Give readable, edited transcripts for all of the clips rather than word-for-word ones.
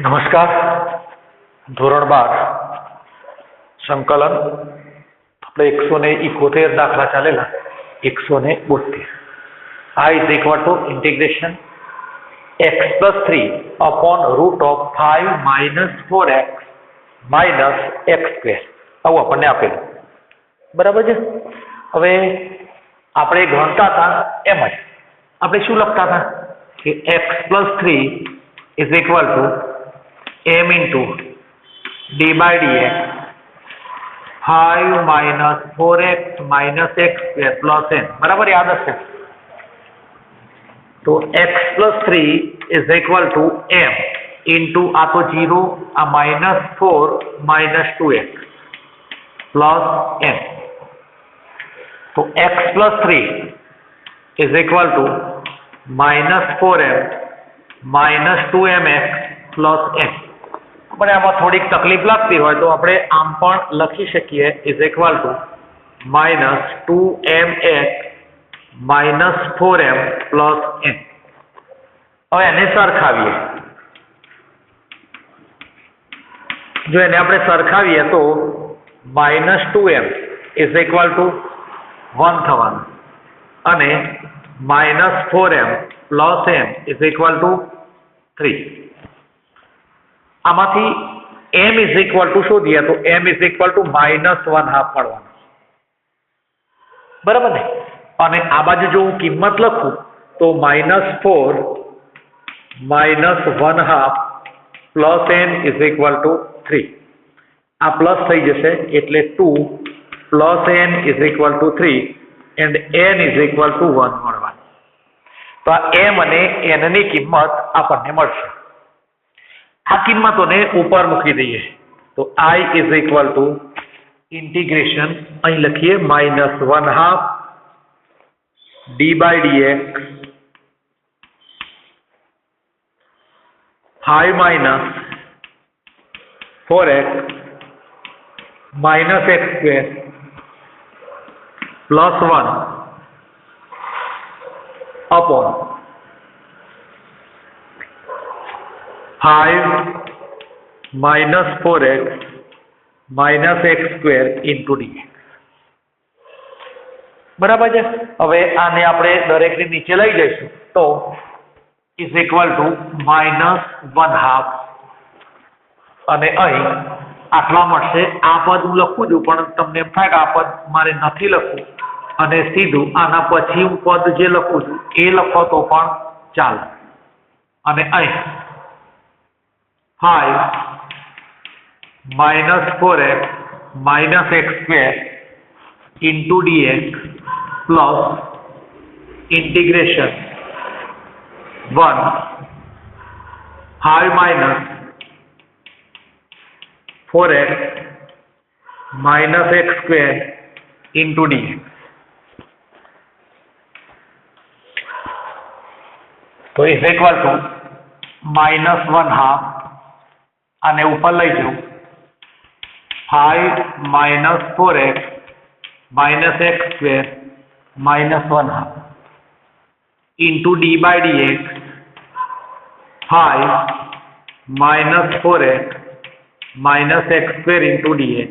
નમસ્કાર. ધોરણ 12 સંકલન આપણે 171 દાખલા ચાલેલા 172. I is equal to integration x plus 3 upon root of 5 minus 4x minus x square આવું આપણને આપેલું. બરાબર છે. હવે આપણે ગણતા હતા એમ જ આપણે શું લખતા હતા કે x plus 3 is equal to m into d by dx 5 minus 4x minus x square plus n. બરાબર યાદ હશે. તો x plus 3 is equal to m into આ તો 0 આ minus 4 minus 2x plus n. તો x plus 3 is equal to minus 4m minus 2mx plus n. આપણે આમાં થોડીક તકલીફ લાગતી હોય તો આપણે આમ પણ લખી શકીએ is equal to minus 2mx minus 4m plus n. હવે એને સરખાવીએ. જો એને આપણે સરખાવીએ તો minus 2m is equal to 1 થવાનું અને minus 4m plus m is equal to 3. આમાંથી m is equal to શોધીએ તો m is equal to minus 1/2 મળવાનું. બરાબર ને? અને આ બાજુ જો હું કિંમત લખું તો minus 4 minus 1/2 plus n is equal to 3. આ પ્લસ થઈ જશે એટલે 2 plus n is equal to 3 and n is equal to 1 મળવાનું. તો આ m અને n ની કિંમત આપણને મળશે. આ કિંમતોને ઉપર મૂકી દઈએ તો I is equal to integration અહીં લખીએ minus 1/2 d by dx 5 minus 4x minus x square plus 1 upon 5 minus 4x minus x square into dx. બરાબર છે. હવે આને આપણે દરેકની નીચે લઈ જઈશું તો is equal to minus 1/2 અને અહીં આટલા મળશે. આ પદ હું લખું છું પણ તમને એમ થાય કે આ પદ મારે નથી લખવું અને સીધું આના પછી હું પદ જે લખું છું એ લખો તો પણ ચાલે. અને અહીં 5 minus 4x minus x square into dx plus integration 1 5 minus 4x minus x square into dx. તો is equal to minus 1/2 આને ઉપર લઈ જાઉં 5 minus 4x minus x square minus 1/2 into d by dx 5 minus 4x minus x square into dx.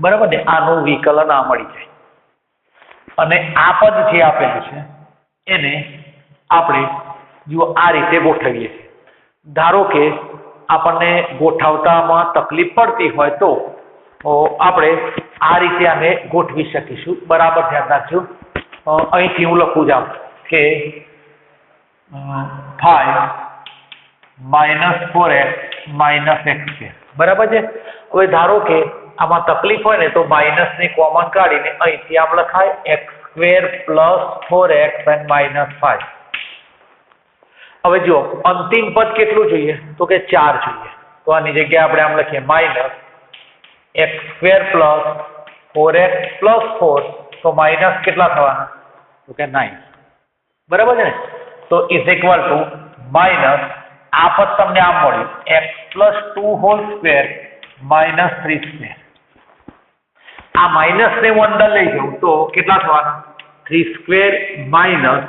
બરાબર ને? આનું વિકલન આ મળી જાય અને આ પદ જે આપેલું છે એને આપણે જો આ રીતે ગોઠવીએ છીએ. ધારો કે આપણને ગોઠવતામાં તકલીફ પડતી હોય તો આપણે આ રીતે આને ગોઠવી શકીશું. બરાબર ધ્યાન રાખજો. અહીંથી હું લખું જાઉં કે 5 minus 4x minus x square. બરાબર છે. હવે ધારો કે આમાં તકલીફ હોય ને તો માઇનસ ને કોમન કાઢીને અહીંથી આમ લખાય x square plus 4x and minus 5. હવે જો અંતિમ પદ કેટલું જોઈએ તો કે 4 જોઈએ. તો આની જગ્યાએ આપણે આમ લખીએ minus x square plus 4x plus 4 તો માઇનસ કેટલા થવાના તો કે 9. બરાબર છે ને? તો is equal to minus આ પદ તમને આમ મળ્યું x plus 2 whole square minus 3 square. આ માઇનસ ને હું અંદર લઈ જાઉં તો કેટલા થવાના 3 square minus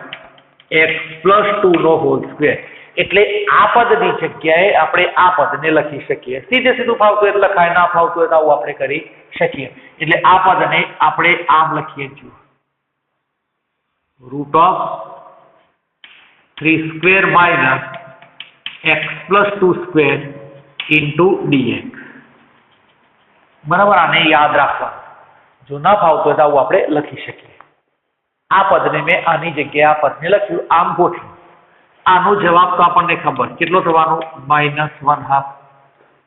x plus 2 નો whole square. એટલે આ પદની જગ્યાએ આપણે આ પદને લખી શકીએ. સીધે સીધું ફાવતું હોય એટલે લખાય, ના ફાવતું હોય તો આવું આપણે કરી શકીએ. એટલે આ પદને આપણે આમ લખીએ છીએ, √3² - x + 2² * dx. બરાબર, આને યાદ રાખવાનું. જો ના ફાવતું હોય તો આવું આપણે લખી શકીએ. આ પદને મેં આની જગ્યાએ આ પદને લખ્યું, આમ ગોઠવ્યું. આનો જવાબ તો આપણને ખબર કેટલો થવાનો, -1/2.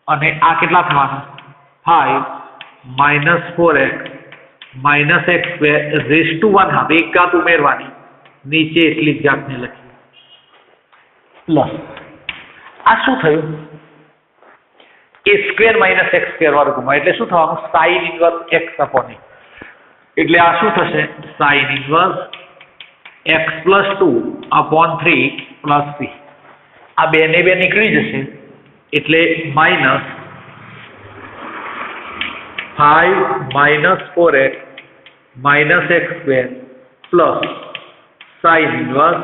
અને આ કેટલા થવાના, 5 - 4x - x² ⁻1/2. એક ઘાત ઉમેરવાની, નીચે એટલી જ ઘાતને લખી પ્લસ. આ શું થયું, a² - x² વર્ગમાં. એટલે શું થવાનું, sin inverse x upon a. એટલે આ શું થશે, sin inverse x + 2/3 + c. આ બે ને બે નીકળી જશે એટલે -5 - 4x - x² plus sin inverse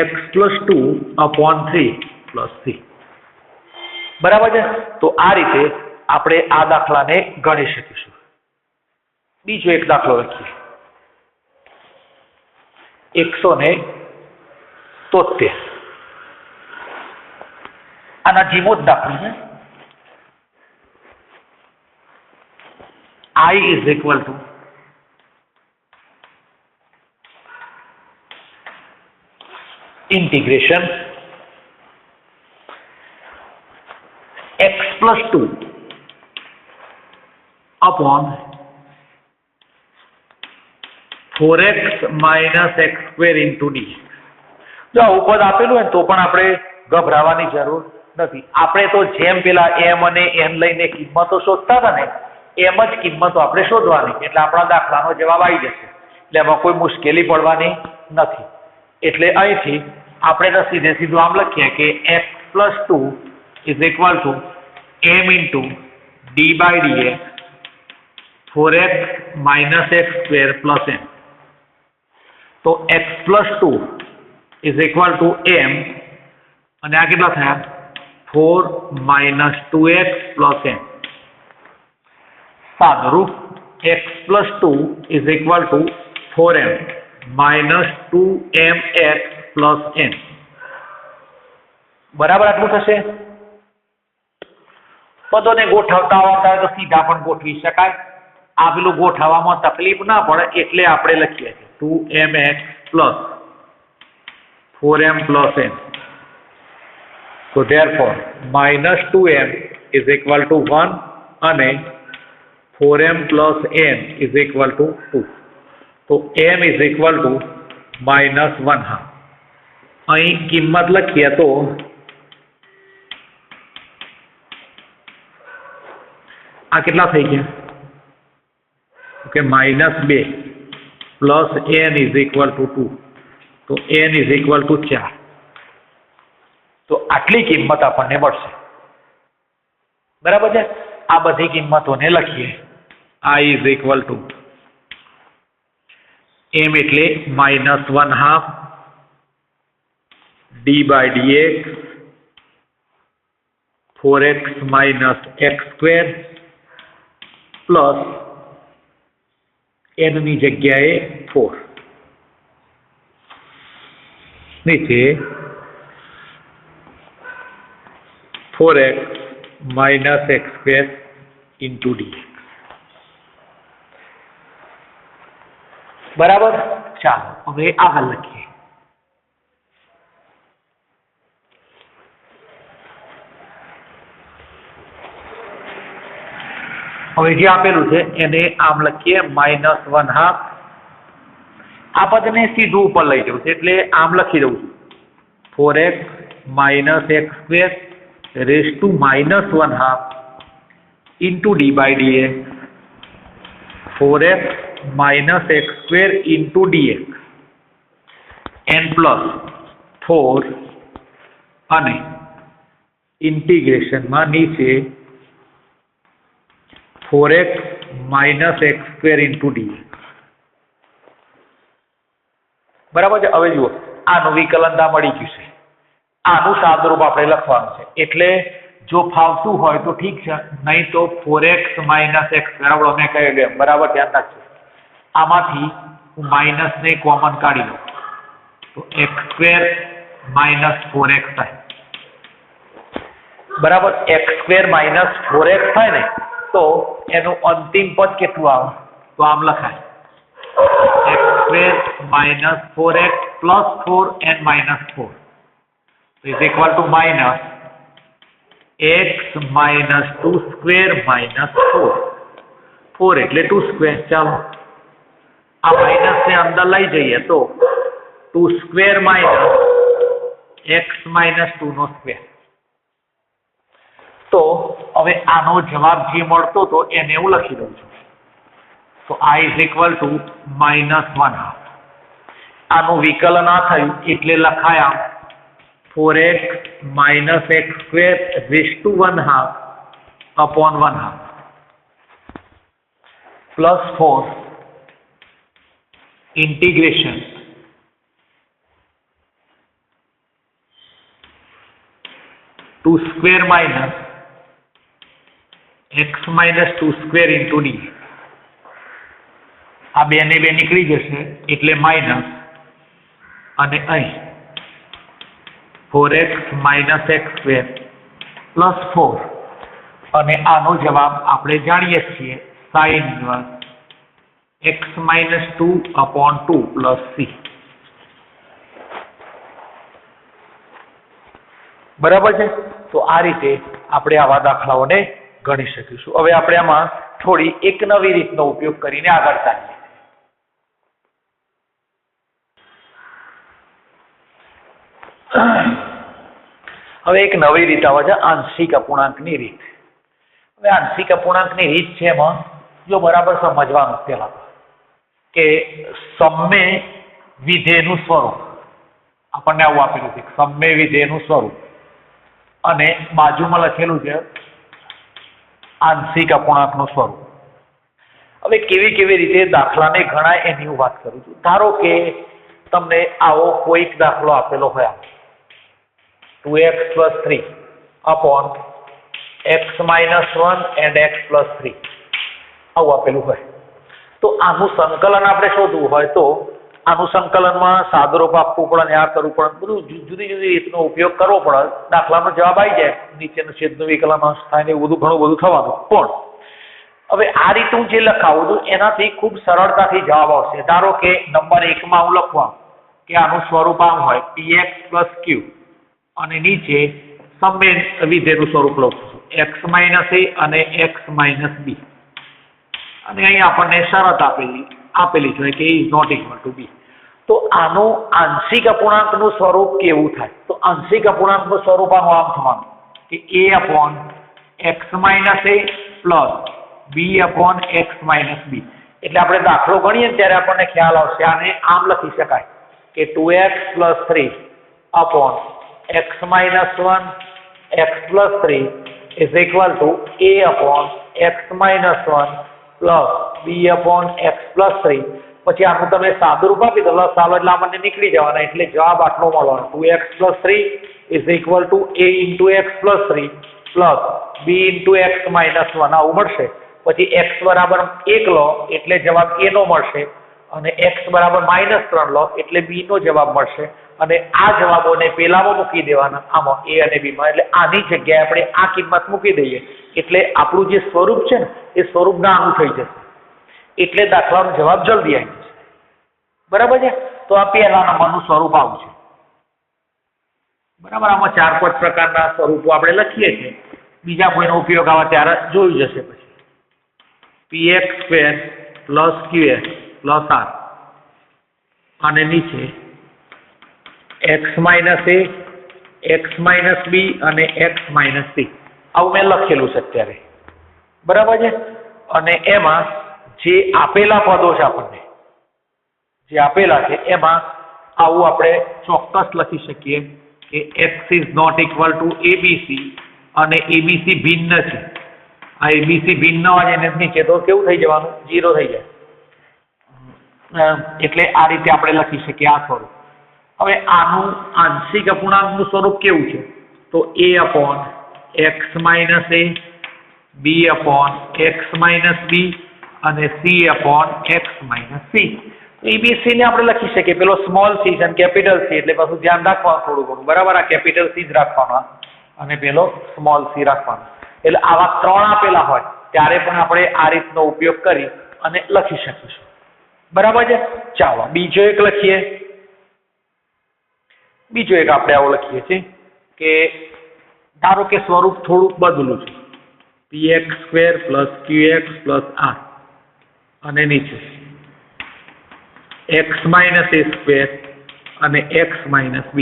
x + 2/3 + c. બરાબર છે. તો આ રીતે આપણે આ દાખલાને ગણી શકીશું. બીજો એક દાખલો લખીએ, 173. આના ધીમો જ દાખલો છે. I = integration x + 2 upon 4x - x² * dx. જો આવું પદ આપેલું હોય તો પણ આપણે ગભરાવાની જરૂર નથી. આપણે તો જેમ પેલા m અને n લઈને કિંમતો શોધતા હતા ને, એમ જ કિંમતો આપણે શોધવાની. એટલે આપણા દાખલાનો જવાબ આવી જશે. એટલે એમાં કોઈ મુશ્કેલી પડવાની નથી. એટલે અહીંથી આપણે તો સીધે સીધું આમ લખીએ કે x + 2 = m * d/dx 4x - x² + m. તો x + 2 = m અને આ કેટલા થયા, 4 - 2x + m. સાદુરૂપ x + 2 = 4m - 2mx + n. બરાબર, આટલું થશે. પદોને ગોઠવતા આવડતા હોય તો સીધા પણ ગોઠવી શકાય. આ પેલું ગોઠવવામાં તકલીફ ના પડે એટલે આપણે લખીએ છીએ 2mx + 4m + n. So therefore -2m = 1 અને 4m + n = 2. તો m = -1/2. અહીં કિંમત લખીએ તો આ કેટલા થઈ ગયા, કે -2 + n = 2. તો n = 4. તો આટલી કિંમત આપણને મળશે. બરાબર છે. આ બધી કિંમતોને લખીએ. I = m એટલે -1/2 d/dx 4x - x² plus n ની જગ્યાએ 4, નીચે 4x - x² * dx. બરાબર. ચાલો હવે આગળ લખીએ. હવે જે આપેલું છે એને આમ લખીએ, -1/2. આ પદને સીધું ઉપર લઈ જવું છે એટલે આમ લખી દઉં છું, 4x - x² -1/2 * d/dx 4x - x² dx n + 4 અને ઇન્ટિગ્રેશનમાં નીચે 4x - x² dx. બરાબર છે. હવે જુઓ, આનું વિકલન મળી ગયું છે. આનું સાદુરૂપ આપણે લખવાનું છે. એટલે જો ફાવતું હોય તો ઠીક છે, નહીં તો 4x - x બરાબર મેં કહ્યું એમ બરાબર ધ્યાન રાખજો. આમાંથી હું માઇનસ ને કોમન કાઢી લઉં તો x² - 4x થાય બરાબર. x² - 4x થાય ને તો એનું અંતિમ પદ કેટલું આવે તો આમ લખાય x² - 4x + 4n - 4 is equal to minus x - 2² - 4 4 એટલે 2². ચાલો આ માઇનસ ને અંદર લઈ જઈએ તો 2² - x - 2². તો હવે આનો જવાબ જે મળતો તો એને હું લખી દઉં છું. તો I is equal to -1/2. આનું વિકલન આ થયું એટલે લખાયા 4x - x² raised to 1/2 upon 1/2 plus 4 integration (2² minus x - 2² into d). આ બે ને બે નીકળી જશે એટલે માઇનસ અને અહીં 4x - x² plus 4 અને આનો જવાબ આપણે જાણીએ છીએ sin inverse x - 2/2 plus c. બરાબર છે. તો આ રીતે આપણે આવા દાખલાઓને ગણી શકીશું. હવે આપણે આમાં થોડી એક નવી રીતનો ઉપયોગ કરીને આગળ ચાલીએ. હવે એક નવી રીત આવે છે આંશિક અપૂર્ણાંકની રીત. હવે આંશિક અપૂર્ણાંકની રીત છે એમાં જો બરાબર સમજવાનું પહેલા કે સમય વિધેયનું સ્વરૂપ આપણને આવું આપેલું છે, સમય વિધેયનું સ્વરૂપ અને બાજુમાં લખેલું છે આંશિક અપૂર્ણાંકનું સ્વરૂપ. હવે કેવી કેવી રીતે દાખલાને ગણાય એની હું વાત કરું છું. ધારો કે તમને આવો કોઈક દાખલો આપેલો હોય 2x + 3 upon x - 1 and x + 3 આવું આપેલું હોય તો આનું સંકલન આપણે શોધવું હોય તો આનું સંકલનમાં સાદુરૂપ આપવું પડે ને આ કરવું પડે, બધું જુદી જુદી રીતનો ઉપયોગ કરવો પડે. દાખલાનો જવાબ આવી જાય, નીચેનું છેદનું વિકલન અંશ થાય ને એવું ઘણું બધું થવાનું. પણ હવે આ રીતે હું જે લખાવું છું એનાથી ખૂબ સરળતાથી જવાબ આવશે. ધારો કે નંબર 1 માં હું લખવા કે આનું સ્વરૂપ આમ હોય px + q અને નીચે સમય વિધેયનું સ્વરૂપ લખું છું x - a અને x - b અને અહીં આપણને શરત આપેલી છે કે is not equal to b. તો આનું આંશિક અપૂર્ણાંકનું સ્વરૂપ કેવું થાય તો આંશિક અપૂર્ણાંકનું સ્વરૂપ આમ થવાનું કે a/x - a + b/x - b. એટલે આપણે દાખલો ગણીએ ત્યારે આપણને ખ્યાલ આવશે. આને આમ લખી શકાય કે 2x + 3 upon x - 1 x + 3 is equal to a/x - 1 plus b/x + 3. પછી આનું તમે સાદુરૂપ આપી દો લસાઅ એટલે આપણને નીકળી જવાના એટલે જવાબ આટલો મળવાનો 2x + 3 is equal to a × x + 3 plus b × x - 1 આવું મળશે. પછી x બરાબર 1 લો એટલે જવાબ a નો મળશે અને x બરાબર -3 લો એટલે b નો જવાબ મળશે અને આ જવાબોને પેલામાં મૂકી દેવાના આમાં a અને b માં. એટલે આની જગ્યાએ આપણે આ કિંમત મૂકી દઈએ એટલે આપણું જે સ્વરૂપ છે ને એ સ્વરૂપ નાનું થઈ જશે એટલે દાખલાનો જવાબ જલ્દી આવી જશે. બરાબર છે. તો આ પહેલા નંબરનું સ્વરૂપ આવું છે. બરાબર. આમાં 4-5 પ્રકારના સ્વરૂપો આપણે લખીએ છીએ. બીજા કોઈનો ઉપયોગ આવે ત્યારે જોઈ જશે. પછી px² + qx + r અને નીચે x - a x - b અને x - c આવું મેં લખેલું છે અત્યારે. બરાબર છે. અને એમાં જે આપેલા પદો છે આપણને જે આપેલા છે એમાં આવું આપણે ચોક્કસ લખી શકીએ કે x is not equal to abc અને abc ભિન્ન છે. આ abc ભિન્ન હોય એને નીચે તો કેવું થઈ જવાનું 0 થઈ જાય. એટલે આ રીતે આપણે લખી શકીએ આ સ્વરૂપ. હવે આનું આંશિક અપૂર્ણાંકનું સ્વરૂપ કેવું છે? તો a/x - a, b/x - b અને c/x - c. ABC ને આપણે લખી શકીએ. પેલો સ્મોલ c છે અને કેપિટલ c, એટલે પાછું ધ્યાન રાખવાનું થોડું ઘણું, બરાબર? આ કેપિટલ c જ રાખવાનો અને પેલો સ્મોલ c રાખવાનો. એટલે આવા ત્રણ આપેલા હોય ત્યારે પણ આપણે આ રીતનો ઉપયોગ કરી અને લખી શકીશું, બરાબર છે? ચાલો બીજો એક લખીએ. બીજો એક આપણે આવો લખીએ છીએ કે ધારો કે સ્વરૂપ થોડુંક બદલું છે, px² + qx + r અને નીચે x - a² અને x - b.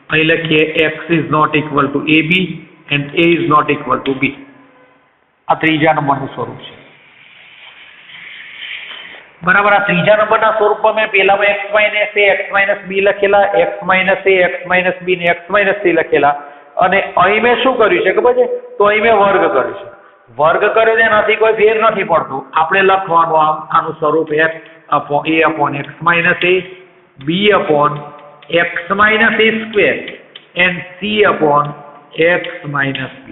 અહીં લખીએ x is not equal to ab and a is not equal to b. આ ત્રીજા નંબરનું સ્વરૂપ છે, બરાબર? આ ત્રીજા નંબરના સ્વરૂપમાં મેં પેલામાં x - a x - b લખેલા, x - a x - b ને x - c લખેલા, અને અહીં મેં શું કર્યું છે ખબર છે? તો અહીં મેં વર્ગ કર્યો છે. વર્ગ કર્યો તેનાથી કોઈ ફેર નથી પડતું. આપણે લખવાનું આનું સ્વરૂપ a/x - a, b/x - a² and c/x - b.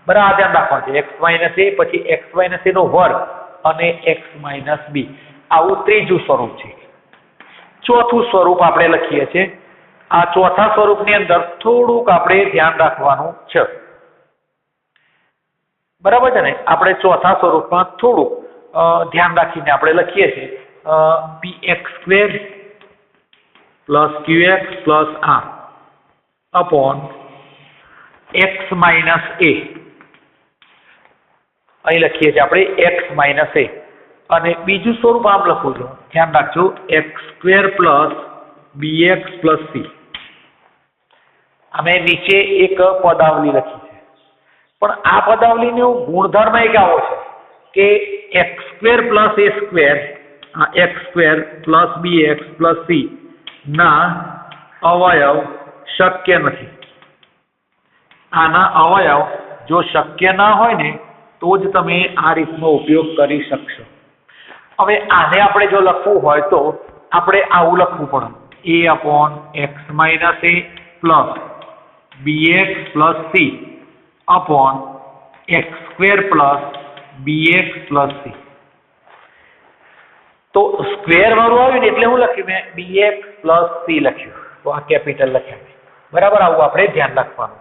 બરાબર? ધ્યાન રાખવાનું છે. x - a પછી x - a નો વર્ગ અને x - b. આવું ત્રીજું સ્વરૂપ છે. ચોથું સ્વરૂપ આપણે લખીએ છીએ. આ ચોથા સ્વરૂપની અંદર થોડુંક આપણે ધ્યાન રાખવાનું છે, બરાબર છે ને? આપણે ચોથા સ્વરૂપમાં થોડુંક ધ્યાન રાખીને આપણે લખીએ છીએ px² + qx + r upon x - a. અહીં લખીએ છીએ આપણે x - a, અને બીજું સ્વરૂપ આમ લખું છું, ધ્યાન રાખજો, x² + bx + c. અમે નીચે એક પદાવલી લખી છે, પણ આ પદાવલીનો ગુણધર્મ એક આવો છે કે x² + a², x² + bx + c ના અવયવ શક્ય નથી. આના અવયવ જો શક્ય ના હોય ને તો જ તમે આ રીતનો ઉપયોગ કરી શકશો. હવે આને આપણે જો લખવું હોય તો આપણે આવું લખવું પડે, a/x - a + bx + c upon x² + bx + c. તો સ્ક્વેર વાળું આવ્યું ને એટલે હું લખ્યું મેં bx + c લખ્યું, તો આ કેપિટલ લખ્યા, બરાબર? આવું આપણે ધ્યાન રાખવાનું.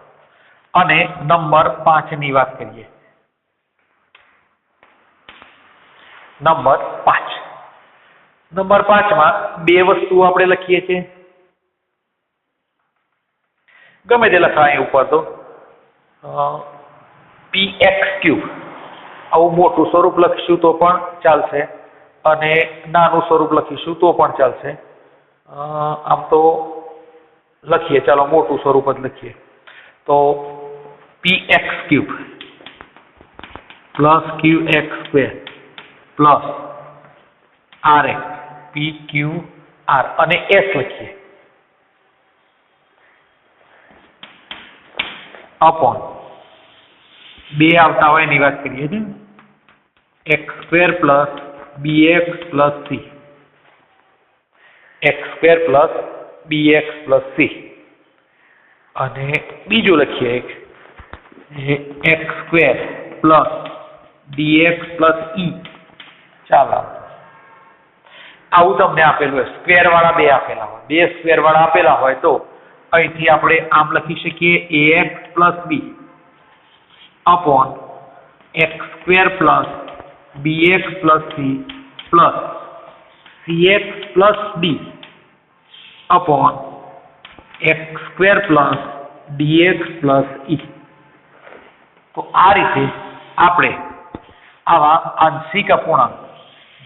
અને નંબર 5 ની વાત કરીએ. નંબર 5 માં બે વસ્તુ આપણે લખીએ છીએ, ગમે તે લખાય ઉપર, તો px³ આવું મોટું સ્વરૂપ લખીશું તો પણ ચાલશે અને નાનું સ્વરૂપ લખીશું તો પણ ચાલશે. આમ તો લખીએ, ચાલો મોટું સ્વરૂપ જ લખીએ. તો px³ + qx² + rx pqr અને s લખીએ upon બે આવતા હોય એની વાત કરીએ છીએ, x² + bx + c, x² + bx + c. અને બીજું લખીએ x² + dx + e. ચાલો આવું તમને આપેલું હોય, સ્ક્વેર વાળા બે આપેલા હોય, બે સ્ક્વેર વાળા આપેલા હોય તો અહીંથી આપણે આમ લખી શકીએ ax + b upon x² + bx + c + cx + d upon x² + dx + e. તો આ રીતે આપણે આવા આંશિક અપૂર્ણાંક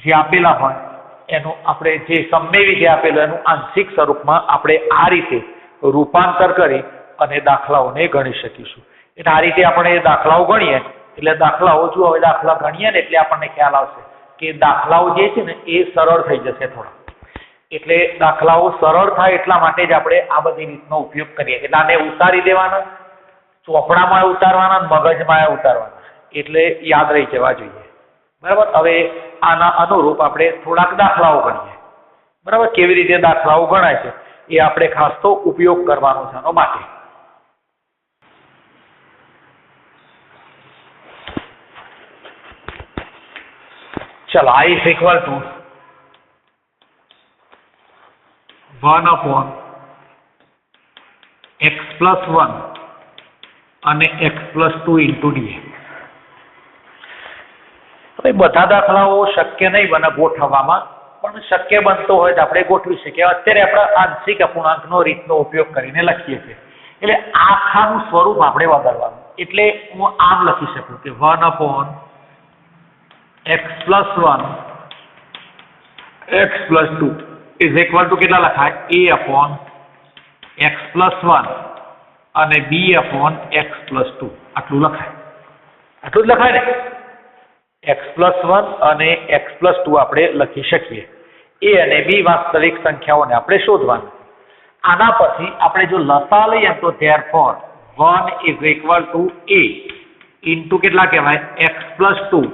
જે આપેલા હોય એનું આપણે જે સમમેય જે આપેલું એનું આંશિક સ્વરૂપમાં આપણે આ રીતે રૂપાંતર કરી અને દાખલાઓને ગણી શકીશું. એટલે આ રીતે આપણે દાખલાઓ ગણીએ એટલે દાખલાઓ જો હવે દાખલા ગણીએ ને એટલે આપણને ખ્યાલ આવશે કે દાખલાઓ જે છે ને એ સરળ થઈ જશે થોડા. એટલે દાખલાઓ સરળ થાય એટલા માટે જ આપણે આ બધી રીતનો ઉપયોગ કરીએ. એટલે આને ઉતારી દેવાના, ચોપડામાં ઉતારવાના, મગજમાં ઉતારવાના, એટલે યાદ રહી જવા જોઈએ, બરાબર? હવે આના અનુરૂપ આપણે થોડાક દાખલાઓ ગણીએ, બરાબર? કેવી રીતે દાખલાઓ ગણાય છે એ આપણે ખાસ તો ઉપયોગ કરવાનો છે આનો માટે. ચલો I is equal to 1 upon x plus 1 અને x plus 2 into dx. હવે બધા દાખલાઓ શક્ય નહીં બને ગોઠવવામાં, પણ શક્ય બનતો હોય તો આપણે ગોઠવી શકીએ. અત્યારે આપણે આંશિક અપૂર્ણાંકનો રીતનો ઉપયોગ કરીને લખીએ છીએ, એટલે આખાનું સ્વરૂપ આપણે બદલવાનું. એટલે હું આમ લખી શકું કે 1 upon x plus 1 x plus 2 is equal to કેટલા લખાય? a upon x plus 1 અને b upon x plus 2 આટલું લખાય. આટલું જ લખાય ને? x plus 1 અને x plus 2 આપણે લખી શકીએ. a અને b વાસ્તવિક સંખ્યાઓને આપણે શોધવાનું. આના પછી આપણે જો લસા લઈએ તો therefore 1 is equal to a into કેટલા કહેવાય? x plus 2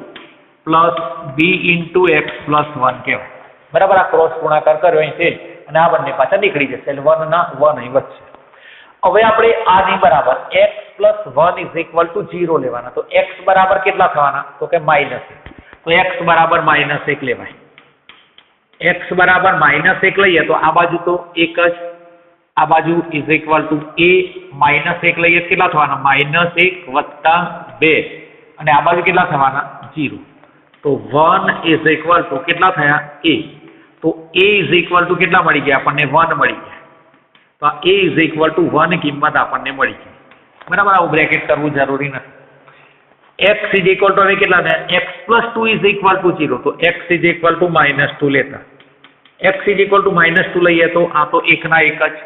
plus b into x plus 1 કહેવાય. બરાબર? આ ક્રોસ ગુણાકાર કર્યો અહીંથી અને આ બંને પાછા નીકળી જશે એટલે 1 ના 1 અહીં વધશે. હવે આપણે આની બરાબર x plus 1 is equal to 0 લેવાના. તો x બરાબર કેટલા થવાના? તો કે -1. તો x બરાબર -1 લેવાય. x બરાબર -1 લઈએ તો આ બાજુ તો 1 જ, આ બાજુ is equal to a -1 લઈએ કેટલા થવાના? -1 વત્તા 2 અને આ બાજુ કેટલા થવાના? 0. તો 1 is equal to કેટલા થયા? a. તો a is equal to કેટલા મળી ગયા આપણને? 1 મળી ગયા. તો a is equal to 1 કિંમત આપણને મળી ગઈ. બરાબર? આવું બ્રેકેટ કરવું જરૂરી નથી. x is equal to હવે કેટલા થયા? x plus 2 is equal to 0. તો x is equal to -2 લેતા. x is equal to -2 લઈએ તો આ તો 1 ના 1 જ.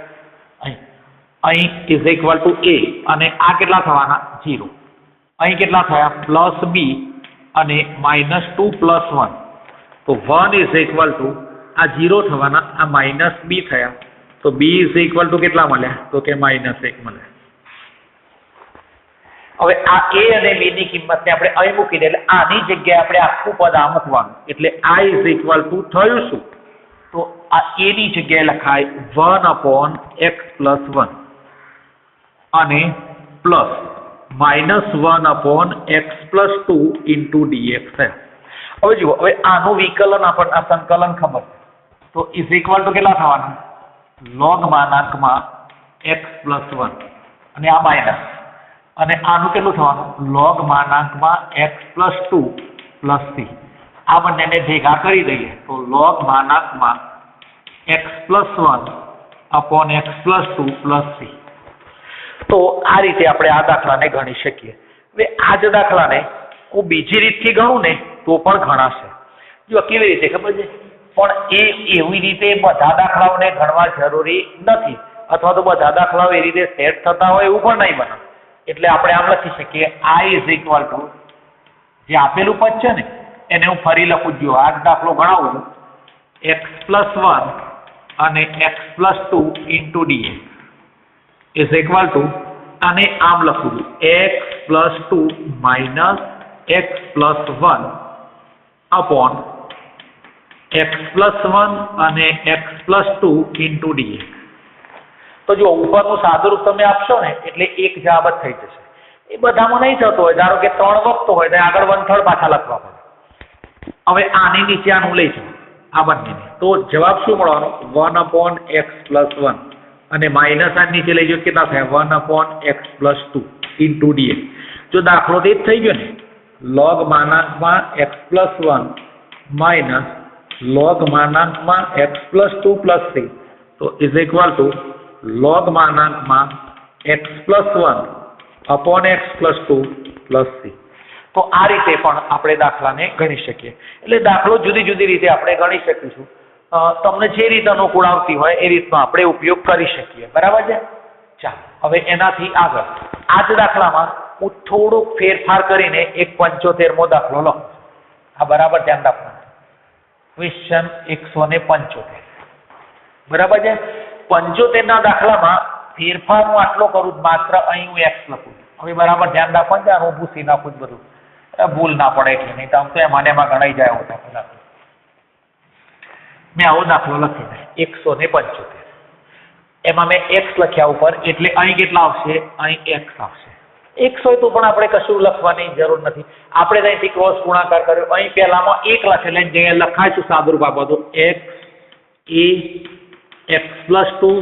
અહીં is equal to a અને આ કેટલા થવાના? 0. અહીં કેટલા થયા? પ્લસ b અને -2 plus 1. તો 1 is equal to આ 0 થવાના, આ -b થયા. તો b is equal to કેટલા મળ્યા? તો કે -1 મળ્યા. હવે આ a અને b ની કિંમતને આપણે અહીં મૂકી દે એટલે આની જગ્યાએ આપણે આખું પદ આ મૂકવાનું. એટલે i is equal to થયું શું? તો આ a ની જગ્યાએ લખાય 1 upon x plus 1 અને plus -1 upon x plus 2 into dx થયા. હવે જુઓ, હવે આનું વિકલન આપણને આ સંકલન ખબર છે. તો is equal to કેટલા થવાના? log માનાંકમાં x plus 1 અને આ માઇનસ અને આનું કેટલું થવાનું? log માનાંકમાં x plus 2 plus c. આ બંનેને ભેગા કરી દઈએ તો log માનાંકમાં x plus 1 upon x plus 2 plus c. તો આ રીતે આપણે આ દાખલાને ગણી શકીએ. હવે આ જ દાખલાને હું બીજી રીતથી ગણું ને તો પણ ગણાશે. જો કેવી રીતે ખબર છે? પણ એવી રીતે બધા દાખલાઓને ગણવા જરૂરી નથી, અથવા તો બધા દાખલાઓ એ રીતે સેટ થતા હોય એવું પણ નહીં બને. એટલે આપણે આમ લખી શકીએ i is equal to જે આપેલું પદ છે ને એને હું ફરી લખું છું. આ દાખલો ગણાવું છું x plus 1 અને x plus 2 into dx is equal to આને આમ લખું છું x plus 2 minus x plus 1 upon x plus 1 અને x plus 2 into dx. તો જો ઉપરનું સાદુરૂપ તમે આપશો ને એટલે એક જવાબ જ થઈ જશે. એ બધામાં નહીં થતો હોય, ધારો કે 3 વખત હોય તો આગળ 1/3 પાછા લખવા પડે. હવે આની નીચે આનું લઈશું આ બંનેને, તો જવાબ શું મળવાનો? 1 upon x plus 1 અને માઇનસ આ નીચે લઈ જાઓ કેટલા થાય? 1 upon x plus 2 into dx. જો દાખલો તે જ થઈ ગયો ને, log માનાંકમાં x plus 1 minus log માનાંકમાં x plus 2 plus 3 તો is equal to log માનાંકમાં x plus 1 upon x plus 2 plus c. તો આ રીતે પણ આપણે દાખલાને ગણી શકીએ. એટલે દાખલો જુદી જુદી રીતે આપણે ગણી શકીશું. તમને જે રીત અનુકૂળ આવતી હોય એ રીતનો આપણે ઉપયોગ કરી શકીએ. બરાબર છે? ચાલો હવે એનાથી આગળ આ જ દાખલામાં હું થોડોક ફેરફાર કરીને એક 75મો દાખલો લખું. આ બરાબર ધ્યાન રાખવાનું. ક્વેશ્ચન 175. બરાબર છે? 75 ના દાખલામાં ફેરફાર હું આટલો કરું, માત્ર અહીં હું x લખું. હવે બરાબર ધ્યાન રાખવાનું છે. હું ભૂસી નાખું બધું, ભૂલ ના પડે એટલે, નહીં તો આમ તો એમાં ગણાઈ જાય આવો દાખલો. મેં આવો દાખલો લખી 175. એમાં મેં x લખ્યા ઉપર, એટલે અહીં કેટલા આવશે? અહીં x આવશે. x હોય તો પણ આપણે કશું લખવાની જરૂર નથી. આપણે અહીંથી ક્રોસ ગુણાકાર કર્યો, અહીં પહેલામાં 1 લખેલ, જે લખાય સાદુરૂપ આપો તો x a x + 2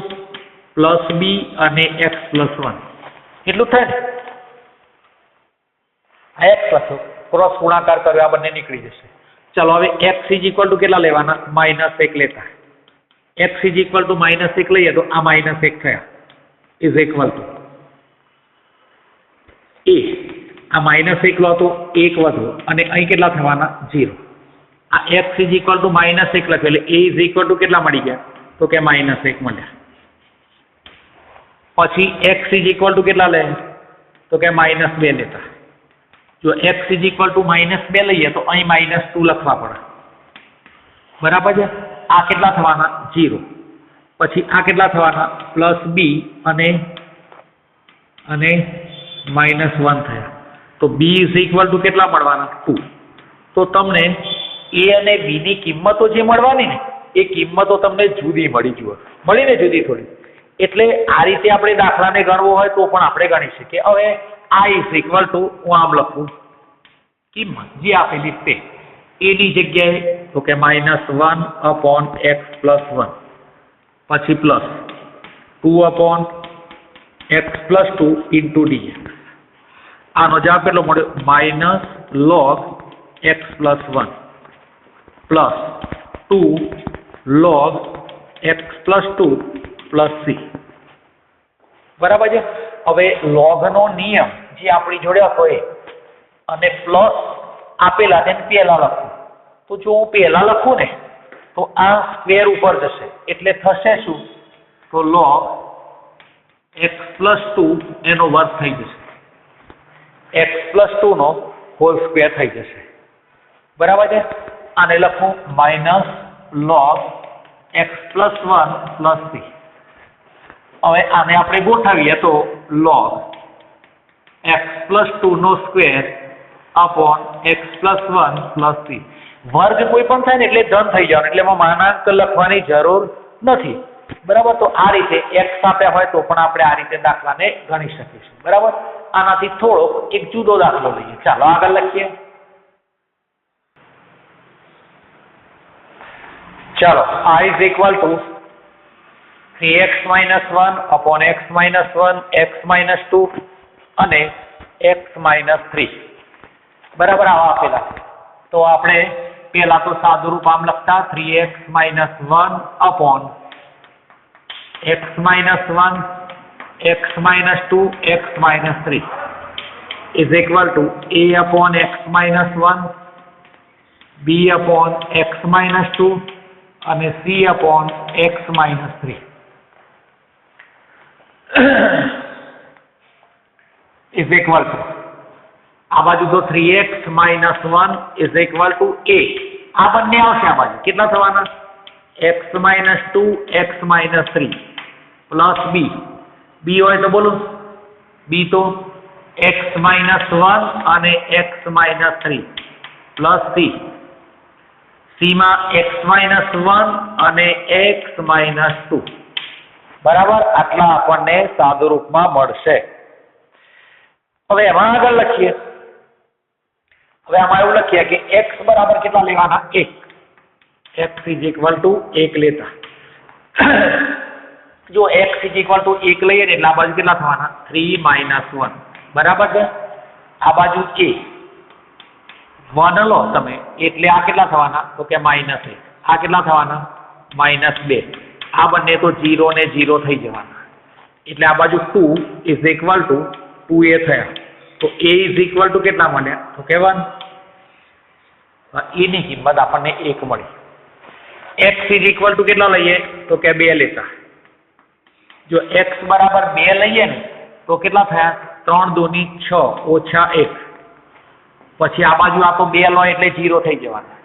+ b અને x + 1 એટલું થાય ને? આ x લખ્યો, ક્રોસ ગુણાકાર કર્યો, આ બંને નીકળી જશે. ચલો હવે x = કેટલા લેવાના? -1 લેતા. x = -1 લઈએ તો આ -1 થયા ઇઝ ઇક્વલ ટુ a. આ -1 લો તો 1 વધુ અને અહીં કેટલા થવાના? 0. આ x = -1 લખ્યું એટલે a = કેટલા મળી ગયા? તો કે -1 મળ્યા. પછી x = કેટલા લે? તો કે -2 લેતા. જો x = -2 લઈએ તો અહીં -2 લખવા પડે. બરાબર છે? આ કેટલા થવાના? 0. પછી આ કેટલા થવાના? +b અને -1 થયા. તો b = કેટલા મળવાના? 2. તો તમને a અને b ની કિંમતો જે મળવાની ને એ કિંમતો તમને જુદી મળી જુઓ. મળીને જુદી થોડી. એટલે આ રીતે આપણે દાખલાને ગણવો હોય તો પણ આપણે ગણી શકીએ. હવે i = હું આમ લખું કિંમત જે આપેલી તે a ની જગ્યાએ તો કે -1/x + 1 પછી પ્લસ 2/x + 2 * dx. આનો જવાબ કેટલો મળ્યો? -log x + 1 plus 2 log x + 2 c. બરાબર છે? હવે log નો નિયમ જે આપણી જોડે હતો એ અને પ્લસ આપેલા તેને પહેલા લખું. તો જો હું પહેલા લખું ને તો આ સ્ક્વેર ઉપર જશે એટલે થશે શું? તો log x + 2 એનો વર્ગ થઈ જશે. x + 2 નો હોલ સ્ક્વેર થઈ જશે. બરાબર છે? આને લખું -log x + 1 c. હવે આને આપણે ગોઠવીએ તો log x + 2 નો સ્ક્વેર / x + 1 c. વર્ગ કોઈ પણ થાય ને એટલે ધન થઈ જવાનું, એટલે એમાં માનાંક લખવાની જરૂર નથી. બરાબર? તો આ રીતે x આપ્યા હોય તો પણ આપણે આ રીતે દાખલાને ગણી શકીશું. બરાબર? આનાથી થોડોક એક જુદો દાખલો લઈએ. ચાલો આગળ લખીએ. ચાલો i = 3x - 1 / x - 1 x - 2 અને x - 3. બરાબર? આવા આપેલા. તો આપણે પહેલા તો સાદુરૂપ આમ લખતા 3x - 1 / x - 1 x - 2 x - 3 is equal to a/x - 1 b/x - 2 અને c/x - 3 is equal to આ બાજુ તો 3x - 1 is equal to a. આ બંને આવશે આ બાજુ. કેટલા થવાના? x - 2 x - 3 plus b. b હોય તો બોલો. b તો x - 1 અને x - 3 પ્લસ c. c માં x - 1 અને x - 2. બરાબર? આટલા આપણને સાદુરૂપમાં મળશે. હવે એમાં આગળ લખીએ. હવે આમાં એવું લખીએ કે x બરાબર કેટલા લેવાના? 1. x = 1 લેતા. જો x = 1 લઈએ ને એટલે આ બાજુ કેટલા થવાના? 3 - 1. બરાબર છે? આ બાજુ a 1 લો તમે એટલે આ કેટલા થવાના? તો કે -1. આ કેટલા થવાના? -2. આ બંને તો 0 ને 0 થઈ જવાના. એટલે આ બાજુ 2 = 2a થયા. તો a = કેટલા મળ્યા? તો કે 1. એની કિંમત આપણને 1 મળી. x = કેટલા લઈએ? તો કે 2 લેતા. જો x બરાબર 2 લઈએ ને તો કેટલા થયા? 3 × 2 = 6 - 1. પછી આ બાજુ આ તો 2 લો એટલે 0 થઈ જવાના.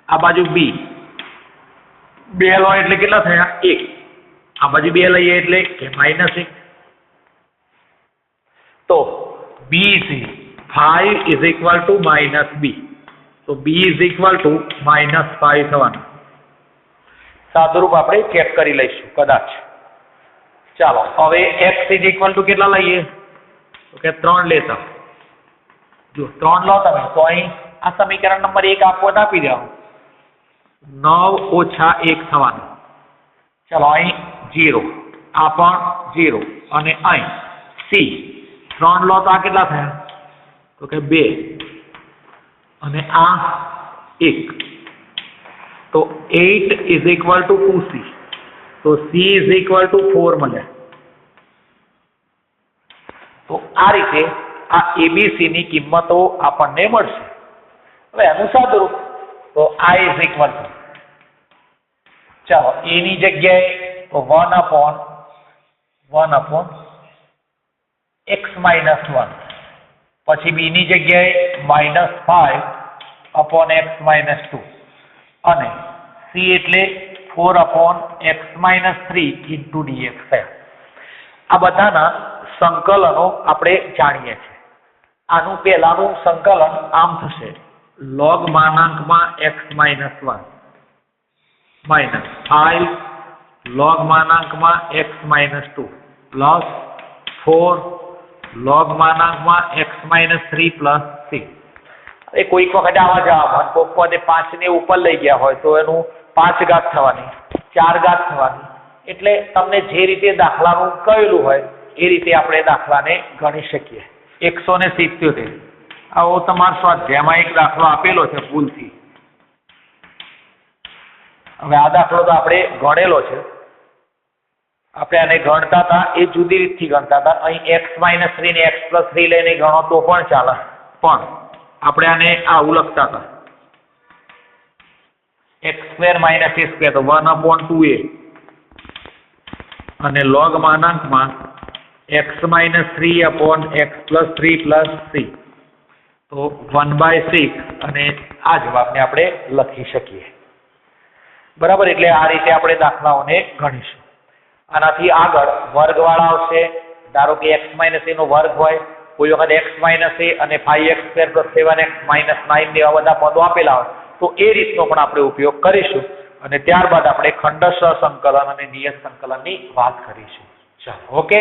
આ બાજુ b 2 લો એટલે કેટલા થયા? 1. આ બાજુ 2 લઈએ એટલે કે -1. તો b is 5 = -b. તો b = -5 થવાનું. સાદુરૂપ આપણે ચેક કરી લઈશું કદાચ. ચાલો હવે x ઇઝ ઇક્વલ ટુ કેટલા લઈએ તો કે 3 લેતા જો 3 લો તમે તો અહીં આ સમીકરણ નંબર 1 આપો તો આપી દો 9 ઓછા 1 થવાનું ચાલો અહીં 0 આ પણ 0 અને અહીં c 3 લો તો આ કેટલા થયા તો કે 2 અને આ 1 તો 8 ઇઝ ઇક્વલ ટુ 2c તો c ઇઝ ઇક્વલ ટુ 4 મળે તો આ રીતે આ abc ની કિંમતો આપણને મળશે હવે એનું સાદુરૂપ તો i ઇઝ ઇક્વલ ટુ ચાલો a ની જગ્યાએ તો 1 upon x minus 1 પછી b ની જગ્યાએ -5 upon x minus 2 અને c એટલે 4 upon x minus 3 into dx છે આ બધાના સંકલનો આપણે જાણીએ છીએ આનું પહેલાનું સંકલન આમ થશે log માનાંકમાં x minus 1 minus 5 log માનાંકમાં x minus 2 plus 4 log માનાંકમાં x minus 3 plus 6 એ કોઈક વખત આવા જવાબ કોઈક વખતે 5 ને ઉપર લઈ ગયા હોય તો એનું 5 ઘાત થવાની 4 ઘાત થવાની એટલે તમને જે રીતે દાખલાનું કહેલું હોય એ રીતે આપણે દાખલાને ગણી શકીએ 177 આવો તમારા સ્વાધ્યાયમાં એક દાખલો આપેલો છે ભૂલથી હવે આ દાખલો તો આપણે ગણેલો છે આપણે આને ગણતા હતા એ જુદી રીતથી ગણતા હતા અહીં x minus 3 ને x plus 3 લઈને ગણો તો પણ ચાલે પણ આપણે આને આવું લખતા હતા x square minus a square તો 1 upon 2a અને log માનાંકમાં x minus 3 upon x plus 3 plus c તો 1/6 અને આ જવાબને આપણે લખી શકીએ બરાબર એટલે આ રીતે આપણે દાખલાઓને ગણીશું આનાથી આગળ વર્ગવાળા આવશે ધારો કે x minus a નો વર્ગ હોય કોઈ વખત x minus a અને 5x square plus 7x minus 9 જેવા બધા પદો આપેલા હોય તો એ રીતનો પણ આપણે ઉપયોગ કરીશું અને ત્યારબાદ આપણે ખંડશ સંકલન અને નિયત સંકલનની વાત કરીશું ચાલો ઓકે